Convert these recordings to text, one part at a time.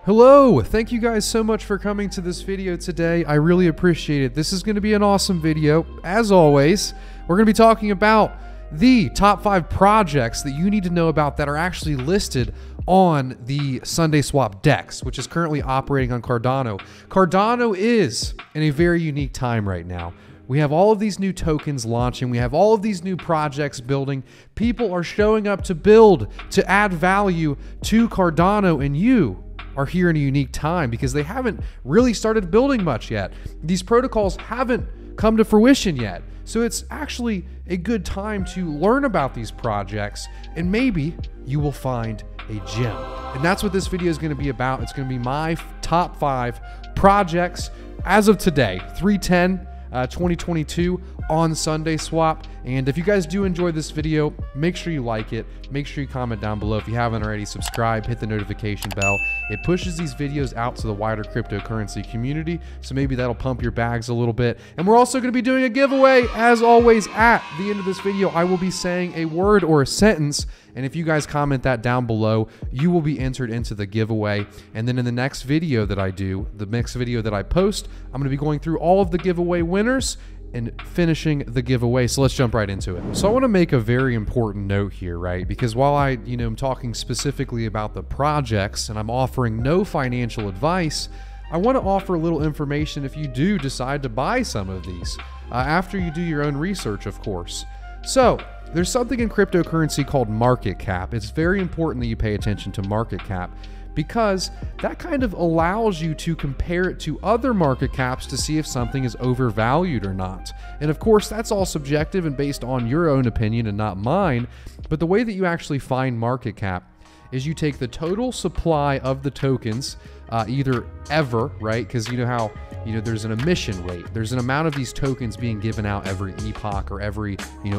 Hello, thank you guys so much for coming to this video today. I really appreciate it. This is going to be an awesome video. As always, we're going to be talking about the top 5 projects that you need to know about that are actually listed on the SundaeSwap DEX, which is currently operating on Cardano. Cardano is in a very unique time right now. We have all of these new tokens launching. We have all of these new projects building. People are showing up to build, to add value to Cardano, and you are here in a unique time because they haven't really started building much yet. These protocols haven't come to fruition yet. So it's actually a good time to learn about these projects, and maybe you will find a gem. And that's what this video is going to be about. It's going to be my top 5 projects as of today, 3/10/2022 on SundaeSwap. And if you guys do enjoy this video, make sure you like it. Make sure you comment down below. If you haven't already, subscribe, hit the notification bell. It pushes these videos out to the wider cryptocurrency community, so maybe that'll pump your bags a little bit. And we're also going to be doing a giveaway, as always. At the end of this video, I will be saying a word or a sentence, and if you guys comment that down below, you will be entered into the giveaway. And then in the next video that I do, the next video that I post, I'm going to be going through all of the giveaway winners and finishing the giveaway. So let's jump right into it. So I want to make a very important note here, right? Because while I, am talking specifically about the projects and I'm offering no financial advice, I want to offer a little information if you do decide to buy some of these, after you do your own research, of course. So there's something in cryptocurrency called market cap. It's very important that you pay attention to market cap, because that kind of allows you to compare it to other market caps to see if something is overvalued or not. And of course, that's all subjective and based on your own opinion and not mine. But the way that you actually find market cap is you take the total supply of the tokens, either ever, right? Because you know how, there's an emission rate. There's an amount of these tokens being given out every epoch or every,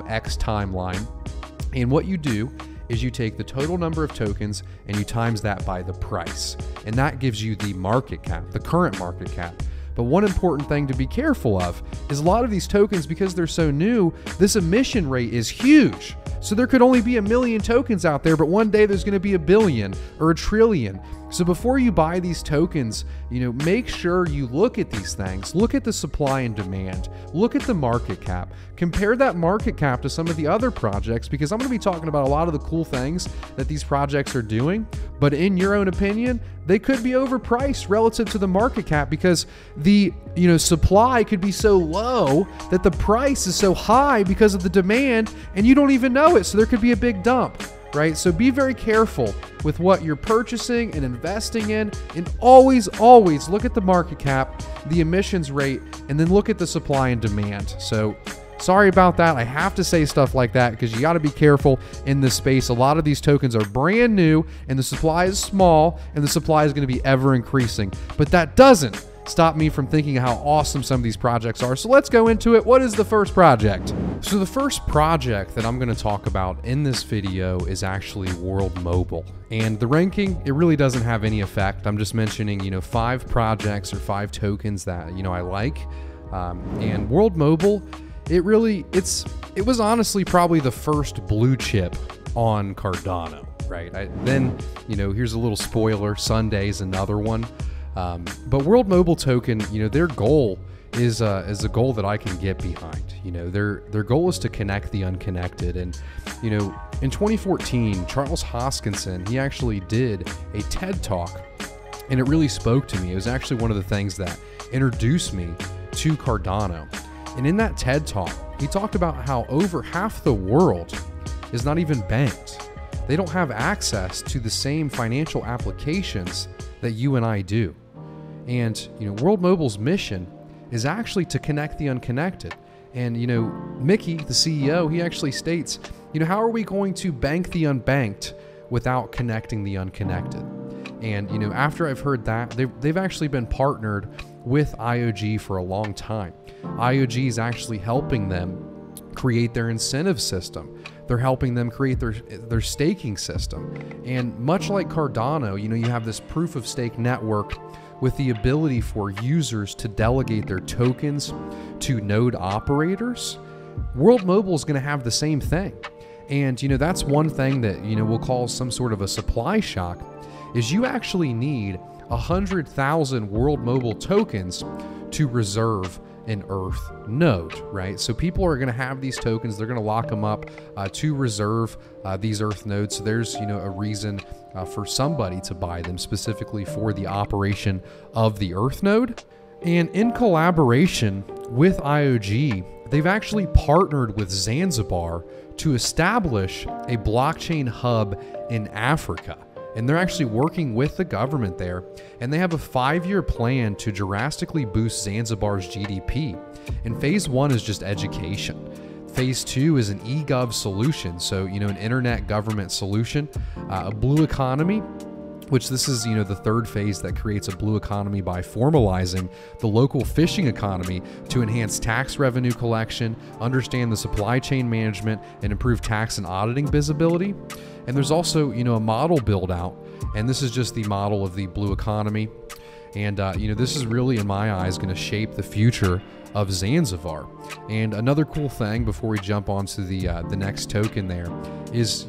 X timeline. And what you do is you take the total number of tokens and you times that by the price. And that gives you the market cap, the current market cap. But one important thing to be careful of is a lot of these tokens, because they're so new, this emission rate is huge. So there could only be 1 million tokens out there, but one day there's going to be 1 billion or 1 trillion. So before you buy these tokens, make sure you look at these things. Look at the supply and demand. Look at the market cap. Compare that market cap to some of the other projects, because I'm going to be talking about a lot of the cool things that these projects are doing. But in your own opinion, they could be overpriced relative to the market cap, because the supply could be so low that the price is so high because of the demand, and you don't even know it. So there could be a big dump. Right? So be very careful with what you're purchasing and investing in, and always look at the market cap, the emissions rate, and then look at the supply and demand. So sorry about that. I have to say stuff like that because you got to be careful in this space. A lot of these tokens are brand new and the supply is small, and the supply is going to be ever increasing. But that doesn't stop me from thinking how awesome some of these projects are. So let's go into it. What is the first project? So the first project that I'm going to talk about in this video is actually World Mobile. And the ranking, it really doesn't have any effect. I'm just mentioning, 5 projects or 5 tokens that, I like. And World Mobile, it was honestly probably the first blue chip on Cardano, right? Then, here's a little spoiler, Sundae is another one. But World Mobile token, their goal is a goal that I can get behind. Their goal is to connect the unconnected. And, in 2014, Charles Hoskinson, he actually did a TED Talk, and it really spoke to me. It was actually one of the things that introduced me to Cardano. And in that TED Talk, he talked about how over half the world is not even banked. They don't have access to the same financial applications that you and I do. And, World Mobile's mission is actually to connect the unconnected. And, Mickey, the CEO, he actually states, how are we going to bank the unbanked without connecting the unconnected? And, after I've heard that, they've actually been partnered with IOG for a long time. IOG is actually helping them create their incentive system. They're helping them create their staking system. And much like Cardano, you have this proof of stake network with the ability for users to delegate their tokens to node operators, World Mobile is going to have the same thing. And, that's one thing that, will cause some sort of a supply shock, is you actually need 100,000 World Mobile tokens to reserve an Earth node, right? So people are going to have these tokens. They're going to lock them up to reserve these Earth nodes. So there's, a reason for somebody to buy them specifically for the operation of the Earth node. And in collaboration with IOG, they've actually partnered with Zanzibar to establish a blockchain hub in Africa. And they're actually working with the government there, and they have a 5-year plan to drastically boost Zanzibar's GDP. And phase 1 is just education. Phase 2 is an e-gov solution, so an internet government solution, a blue economy, which this is the third phase that creates a blue economy by formalizing the local fishing economy to enhance tax revenue collection, understand the supply chain management, and improve tax and auditing visibility. And there's also a model build out, and this is just the model of the blue economy. And this is really, in my eyes, going to shape the future of Zanzibar. And another cool thing before we jump onto the next token there is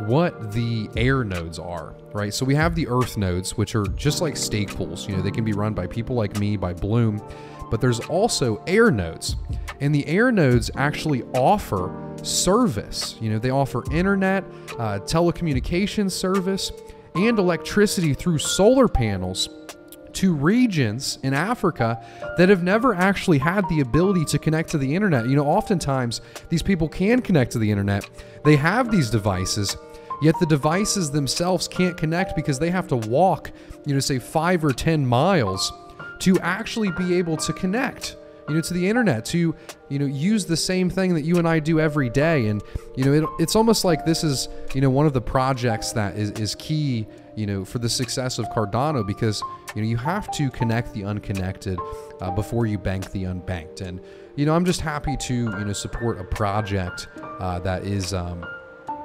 what the air nodes are, right? So we have the Earth nodes, which are just like Stakepools. They can be run by people like me, by Bloom, but there's also air nodes. And the air nodes actually offer service. They offer internet, telecommunications service, and electricity through solar panels to regions in Africa that have never actually had the ability to connect to the internet. Oftentimes these people can connect to the internet. They have these devices, yet the devices themselves can't connect because they have to walk, say 5 or 10 miles to actually be able to connect, to the internet, to, use the same thing that you and I do every day. And, it's almost like this is, one of the projects that is key, for the success of Cardano, because, you have to connect the unconnected before you bank the unbanked. And, I'm just happy to, support a project that is,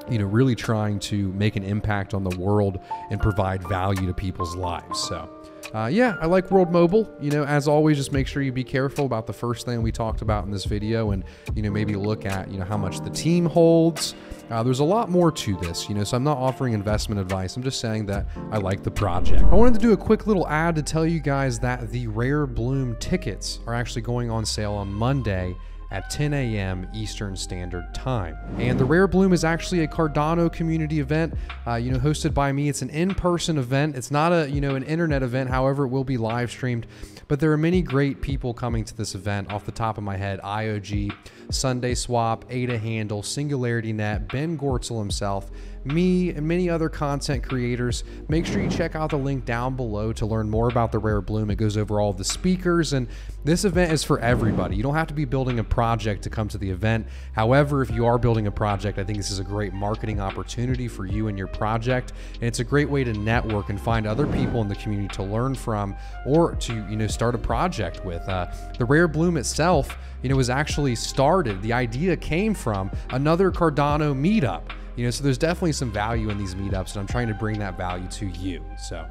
really trying to make an impact on the world and provide value to people's lives. So, yeah, I like World Mobile. As always, just make sure you be careful about the first thing we talked about in this video, and, maybe look at, how much the team holds. There's a lot more to this, so I'm not offering investment advice. I'm just saying that I like the project. I wanted to do a quick little ad to tell you guys that the Rare Bloom tickets are actually going on sale on Monday at 10 a.m. Eastern Standard Time. And the Rare Bloom is actually a Cardano community event, hosted by me. It's an in-person event. It's not a, an internet event. However, it will be live streamed. But there are many great people coming to this event. Off the top of my head, IOG, SundaeSwap, Ada Handle, SingularityNet, Ben Gortzel himself, me, and many other content creators. Make sure you check out the link down below to learn more about the Rare Bloom. It goes over all of the speakers, and this event is for everybody. You don't have to be building a project to come to the event. However, if you are building a project, I think this is a great marketing opportunity for you and your project, and it's a great way to network and find other people in the community to learn from, or to start a project with. The Rare Bloom itself was actually started, the idea came from another Cardano meetup. So there's definitely some value in these meetups, and I'm trying to bring that value to you. So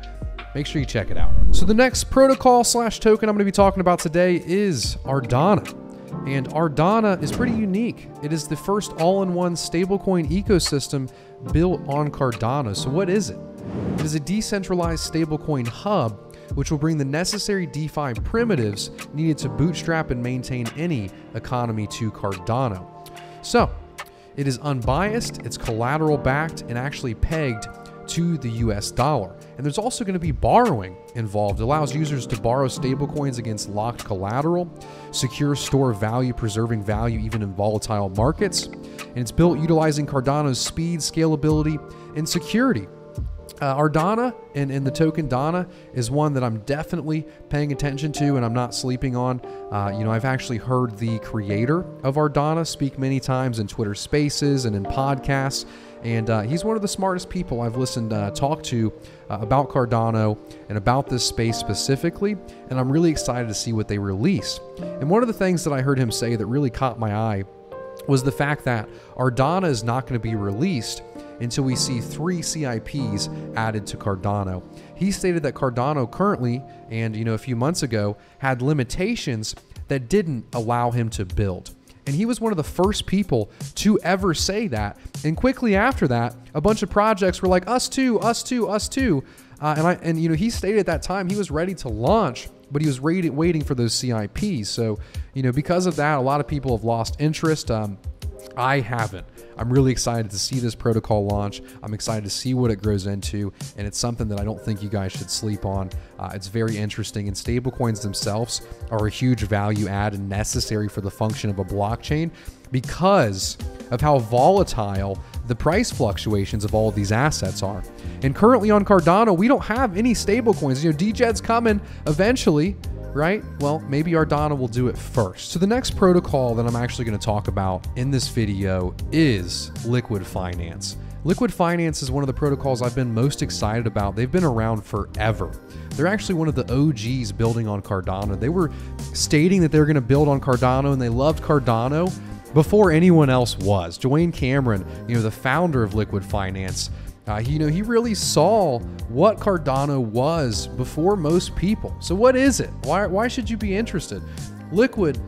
make sure you check it out. So the next protocol / token I'm going to be talking about today is Ardana. And Ardana is pretty unique. It is the first all-in-one stablecoin ecosystem built on Cardano. So what is it? It is a decentralized stablecoin hub which will bring the necessary DeFi primitives needed to bootstrap and maintain any economy to Cardano. So it is unbiased, it's collateral backed, and actually pegged to the US dollar. And there's also going to be borrowing involved. It allows users to borrow stablecoins against locked collateral, secure store value, preserving value even in volatile markets. And it's built utilizing Cardano's speed, scalability, and security. Ardana and the token Dana is one that I'm definitely paying attention to, and I'm not sleeping on. I've actually heard the creator of Ardana speak many times in Twitter Spaces and in podcasts, and he's one of the smartest people I've listened talk to about Cardano and about this space specifically, and I'm really excited to see what they release. And one of the things that I heard him say that really caught my eye was the fact that Ardana is not going to be released until we see 3 CIPs added to Cardano. He stated that Cardano currently, and a few months ago, had limitations that didn't allow him to build. And he was one of the first people to ever say that. And quickly after that, a bunch of projects were like, us too, us too, us too. And he stated at that time he was ready to launch, but he was waiting for those CIPs. So, because of that, a lot of people have lost interest. I haven't. I'm really excited to see this protocol launch. I'm excited to see what it grows into, and it's something that I don't think you guys should sleep on. It's very interesting, and stablecoins themselves are a huge value add and necessary for the function of a blockchain because of how volatile the price fluctuations of all of these assets are. And currently on Cardano, we don't have any stablecoins. DJET's coming eventually, right? Well, maybe Cardano will do it first. So the next protocol that I'm actually going to talk about in this video is Liquid Finance. Liquid Finance is one of the protocols I've been most excited about. They've been around forever. They're actually one of the OGs building on Cardano. They were stating that they were going to build on Cardano, and they loved Cardano before anyone else was. Dwayne Cameron, the founder of Liquid Finance, he really saw what Cardano was before most people. So what is it? Why should you be interested? Liquid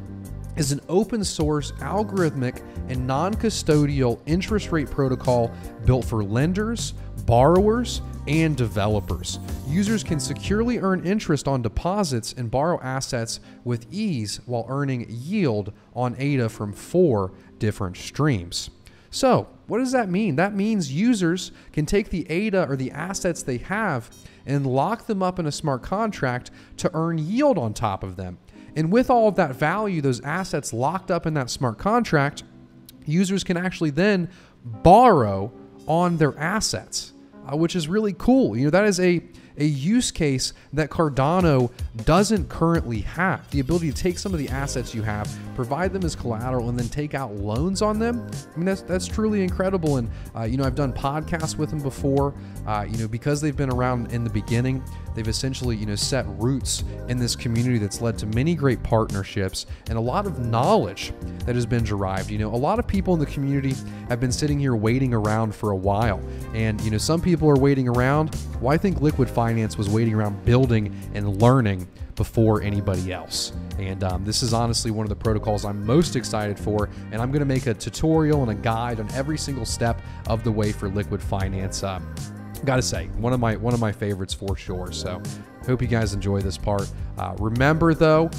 is an open source, algorithmic, and non-custodial interest rate protocol built for lenders, borrowers, and developers. Users can securely earn interest on deposits and borrow assets with ease while earning yield on ADA from 4 different streams. So what does that mean? That means users can take the ADA or the assets they have and lock them up in a smart contract to earn yield on top of them. And with all of that value, those assets locked up in that smart contract, users can actually then borrow on their assets, which is really cool. That is a use case that Cardano doesn't currently have. The ability to take some of the assets you have, provide them as collateral, and then take out loans on them. I mean, that's truly incredible. And I've done podcasts with them before. Because they've been around in the beginning, they've essentially set roots in this community that's led to many great partnerships and a lot of knowledge that has been derived. A lot of people in the community have been sitting here waiting around for a while, and some people are waiting around. Well, I think Liquid Finance was waiting around building and learning before anybody else. And this is honestly one of the protocols I'm most excited for, and I'm going to make a tutorial and a guide on every single step of the way for Liquid Finance. Gotta say, one of my favorites for sure. So hope you guys enjoy this part. Remember though,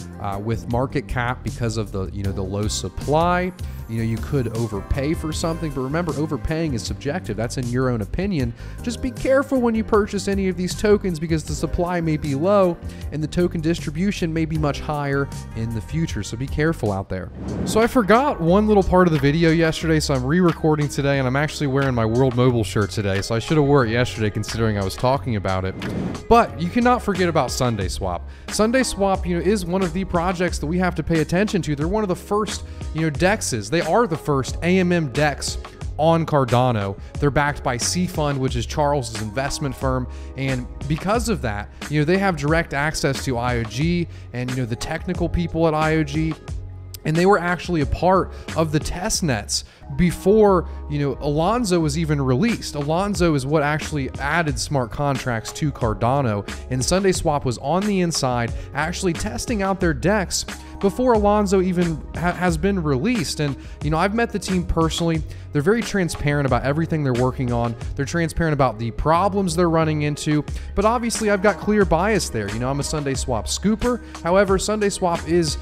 with market cap, because of the the low supply, you could overpay for something, but remember, overpaying is subjective. That's in your own opinion. Just be careful when you purchase any of these tokens, because the supply may be low and the token distribution may be much higher in the future. So be careful out there. So I forgot one little part of the video yesterday, so I'm re-recording today, and I'm actually wearing my World Mobile shirt today. So I should have wore it yesterday considering I was talking about it. But you cannot forget about SundaeSwap. SundaeSwap, is one of the projects that we have to pay attention to. They're one of the first, dexes. They are the first AMM dex on Cardano. They're backed by C Fund, which is Charles's investment firm, and because of that, they have direct access to IOG and the technical people at IOG. And they were actually a part of the test nets before, Alonzo was even released. Alonzo is what actually added smart contracts to Cardano, and SundaeSwap was on the inside actually testing out their DEX before Alonzo even has been released. And, I've met the team personally. They're very transparent about everything they're working on. They're transparent about the problems they're running into, but obviously I've got clear bias there. I'm a SundaeSwap scooper. However, SundaeSwap is,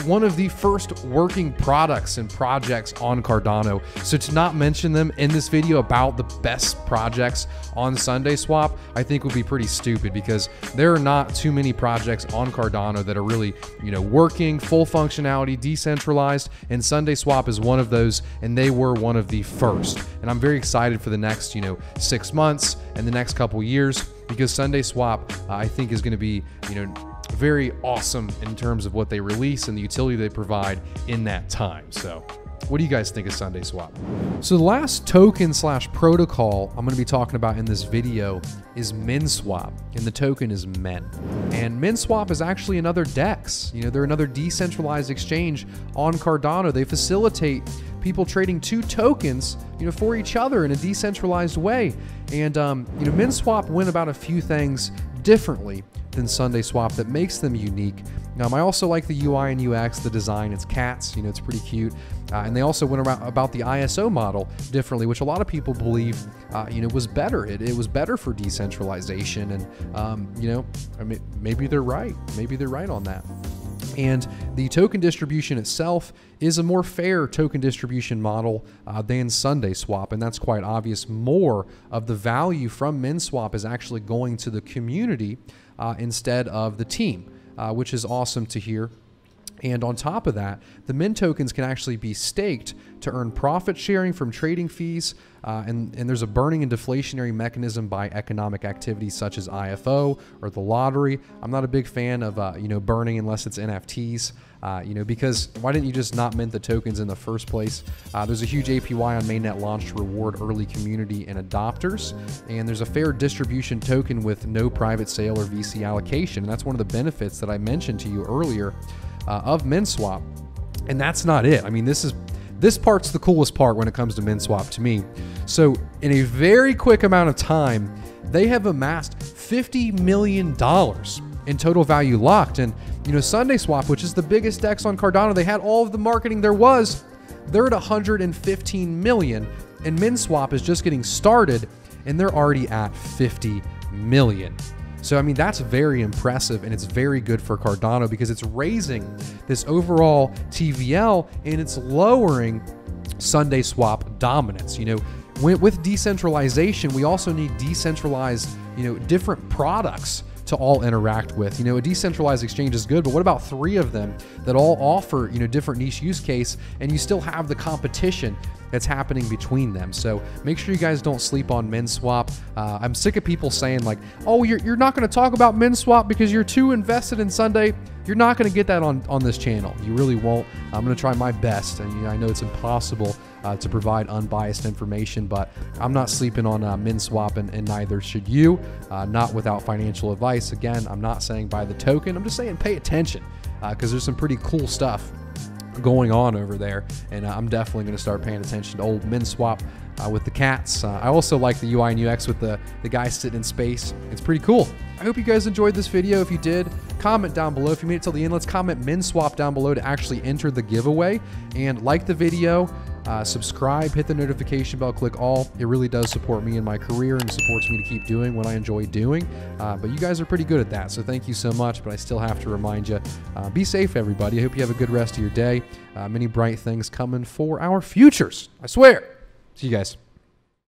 one of the first working products and projects on Cardano. So to not mention them in this video about the best projects on SundaeSwap, I think would be pretty stupid, because there are not too many projects on Cardano that are really, working, full functionality, decentralized, and SundaeSwap is one of those, and they were one of the first. And I'm very excited for the next, 6 months and the next couple years, because SundaeSwap, I think, is going to be, very awesome in terms of what they release and the utility they provide in that time. So what do you guys think of SundaeSwap? So the last token / protocol I'm going to be talking about in this video is MinSwap, and the token is MEN. And MinSwap is actually another DEX. They're another decentralized exchange on Cardano. They facilitate people trading 2 tokens, for each other in a decentralized way. And MinSwap went about a few things differently than SundaeSwap that makes them unique. I also like the UI and UX, the design. It's cats, it's pretty cute. And they also went about the ISO model differently, which a lot of people believe, was better. It was better for decentralization, and maybe they're right. Maybe they're right on that. And the token distribution itself is a more fair token distribution model than SundaeSwap, and that's quite obvious. More of the value from MinSwap is actually going to the community instead of the team, which is awesome to hear. And on top of that, the Min tokens can actually be staked to earn profit sharing from trading fees, and there's a burning and deflationary mechanism by economic activities such as IFO or the lottery. I'm not a big fan of burning unless it's NFTs, because why didn't you just not mint the tokens in the first place? There's a huge APY on mainnet launch to reward early community and adopters, and there's a fair distribution token with no private sale or VC allocation, and that's one of the benefits that I mentioned to you earlier of MinSwap. And that's not it. I mean, this part's the coolest part when it comes to MinSwap to me. So in a very quick amount of time, they have amassed $50 million in total value locked. And SundaeSwap, which is the biggest DEX on Cardano, they had all of the marketing there was. They're at 115 million, and MinSwap is just getting started, and they're already at 50 million. So, I mean, that's very impressive, and it's very good for Cardano because it's raising this overall TVL and it's lowering SundaeSwap dominance. With decentralization, we also need decentralized, different products to all interact with. A decentralized exchange is good, but what about 3 of them that all offer, different niche use case, and you still have the competition that's happening between them? So make sure you guys don't sleep on MinSwap. I'm sick of people saying like, oh, you're not going to talk about MinSwap because you're too invested in Sunday. You're not going to get that on this channel. You really won't. I'm going to try my best, and I know it's impossible to provide unbiased information, but I'm not sleeping on MinSwap, and neither should you. Not without financial advice. Again, I'm not saying buy the token. I'm just saying pay attention because there's some pretty cool stuff going on over there, and I'm definitely going to start paying attention to old MinSwap with the cats. I also like the UI and UX with the guy sitting in space. It's pretty cool. I hope you guys enjoyed this video. If you did, comment down below. If you made it till the end, let's comment MinSwap down below to actually enter the giveaway, and like the video. Subscribe, hit the notification bell, click all. It really does support me in my career and supports me to keep doing what I enjoy doing. But you guys are pretty good at that, so thank you so much. But I still have to remind you, be safe, everybody. I hope you have a good rest of your day. Many bright things coming for our futures, I swear. See you guys.